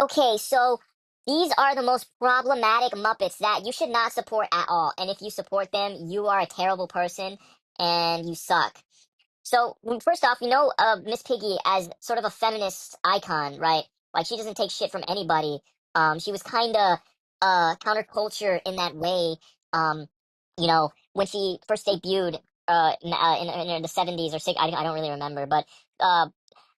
Okay, so these are the most problematic Muppets that you should not support at all. And if you support them, you are a terrible person and you suck. So, first off, Miss Piggy as sort of a feminist icon, right? Like, she doesn't take shit from anybody. She was kind of counterculture in that way. Um, when she first debuted in the 70s or six, I don't really remember, but uh,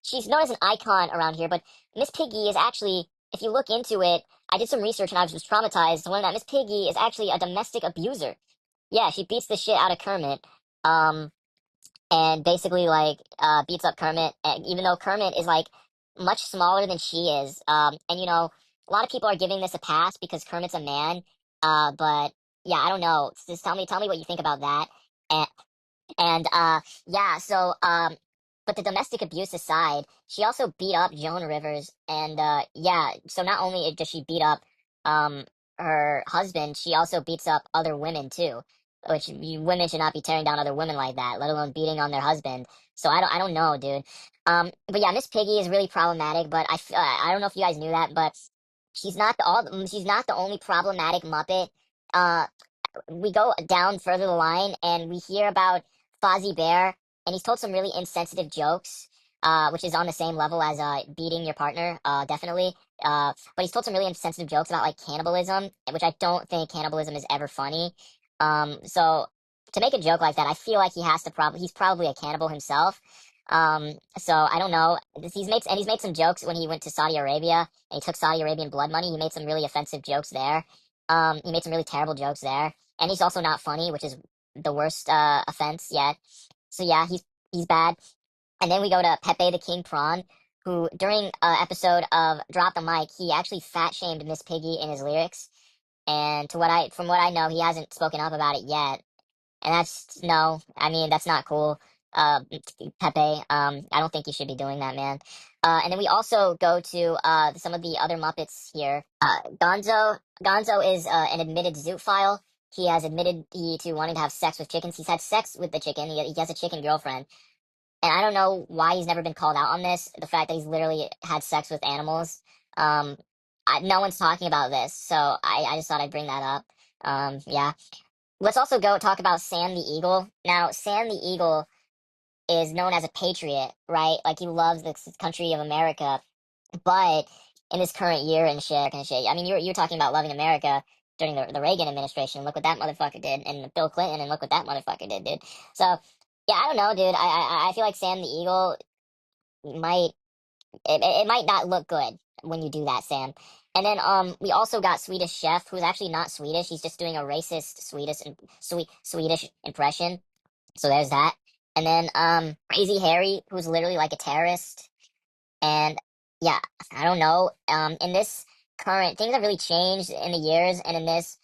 she's known as an icon around here. But Miss Piggy is actually, if you look into it, I did some research and I was just traumatized to learn that Miss Piggy is actually a domestic abuser. Yeah, she beats the shit out of Kermit. And basically beats up Kermit, even though Kermit is like much smaller than she is. And a lot of people are giving this a pass because Kermit's a man. But yeah, I don't know. Just tell me what you think about that. And yeah, but the domestic abuse aside, she also beat up Joan Rivers, and yeah, so not only does she beat up um her husband, she also beats up other women too, which women should not be tearing down other women like that, let alone beating on their husband. So I don't know, dude. But yeah, Miss Piggy is really problematic, but I don't know if you guys knew that, but she's not the only problematic Muppet. Uh, we go down further the line and we hear about Fozzie Bear, and he's told some really insensitive jokes, which is on the same level as beating your partner, definitely. But he's told some really insensitive jokes about like cannibalism, which I don't think cannibalism is ever funny. So to make a joke like that, I feel like he's probably a cannibal himself. So I don't know. He's made some jokes when he went to Saudi Arabia and he took Saudi Arabian blood money. He made some really offensive jokes there. He made some really terrible jokes there, and he's also not funny, which is the worst offense yet. So yeah, he's bad. And then we go to Pepe the King Prawn, who during episode of Drop the Mic, he actually fat shamed Miss Piggy in his lyrics. And from what I know, he hasn't spoken up about it yet. And that's no, I mean that's not cool. Pepe, I don't think you should be doing that, man. And then we also go to some of the other Muppets here. Gonzo is an admitted zoophile. He has admitted to wanting to have sex with chickens. He's had sex with the chicken. He has a chicken girlfriend. And I don't know why he's never been called out on this. The fact that he's literally had sex with animals. Um, no one's talking about this, so I just thought I'd bring that up. Yeah. Let's also go talk about Sam the Eagle. Now, Sam the Eagle is known as a patriot, right? Like he loves the country of America. But in this current year and shit, I mean, you're talking about loving America during the Reagan administration. Look what that motherfucker did, and Bill Clinton, and look what that motherfucker did, dude. So yeah, I don't know, dude. I feel like Sam the Eagle might it might not look good when you do that, Sam. And then we also got Swedish Chef, who's actually not Swedish. He's just doing a racist Swedish impression. So there's that. And then Crazy Harry, who's literally like a terrorist. And yeah, I don't know. In this current things have really changed in the years, and in this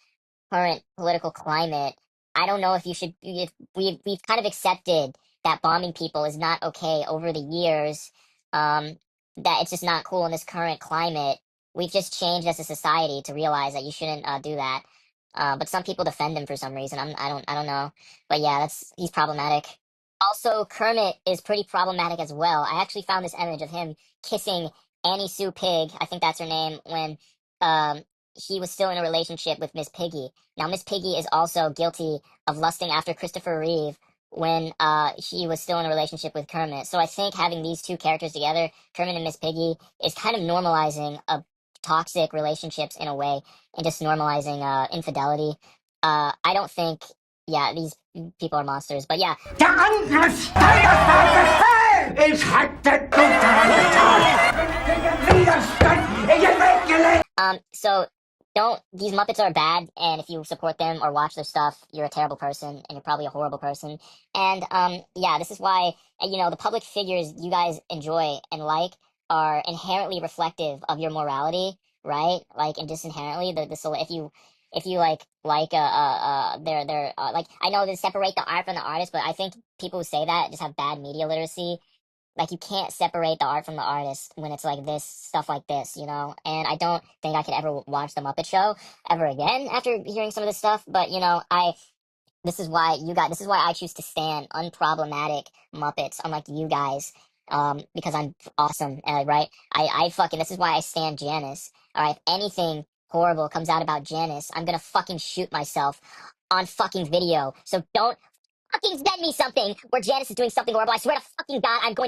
current political climate, I don't know if we've kind of accepted that bombing people is not okay over the years. Um, that it's just not cool in this current climate. We've just changed as a society to realize that you shouldn't do that. But some people defend him for some reason. I don't know. But yeah, he's problematic. Also, Kermit is pretty problematic as well. I actually found this image of him kissing Annie Sue Pig, I think that's her name, when um he was still in a relationship with Miss Piggy. Now, Miss Piggy is also guilty of lusting after Christopher Reeve when she was still in a relationship with Kermit. So I think having these two characters together, Kermit and Miss Piggy, is kind of normalizing toxic relationships in a way and just normalizing infidelity. I don't think, yeah, these people are monsters, but yeah. Der Angriff steigert sein Befehl! Ich hatte gegen Widerstand in den Weg gelegt! So don't these Muppets are bad, and if you support them or watch their stuff, you're a terrible person, and you're probably a horrible person. And yeah, this is why the public figures you guys enjoy and like are inherently reflective of your morality, right? Like, and just inherently the so if you their like I know they separate the art from the artist, but I think people who say that just have bad media literacy. Like, you can't separate the art from the artist when it's like this stuff like this, and I don't think I could ever watch the Muppet Show ever again after hearing some of this stuff. But I this is why I choose to stand unproblematic Muppets, unlike you guys. because I'm awesome, right? I fucking, this is why I stand Janice. All right, if anything horrible comes out about Janice, I'm gonna fucking shoot myself on fucking video. So don't fucking send me something where Janice is doing something horrible. I swear to fucking God, I'm going to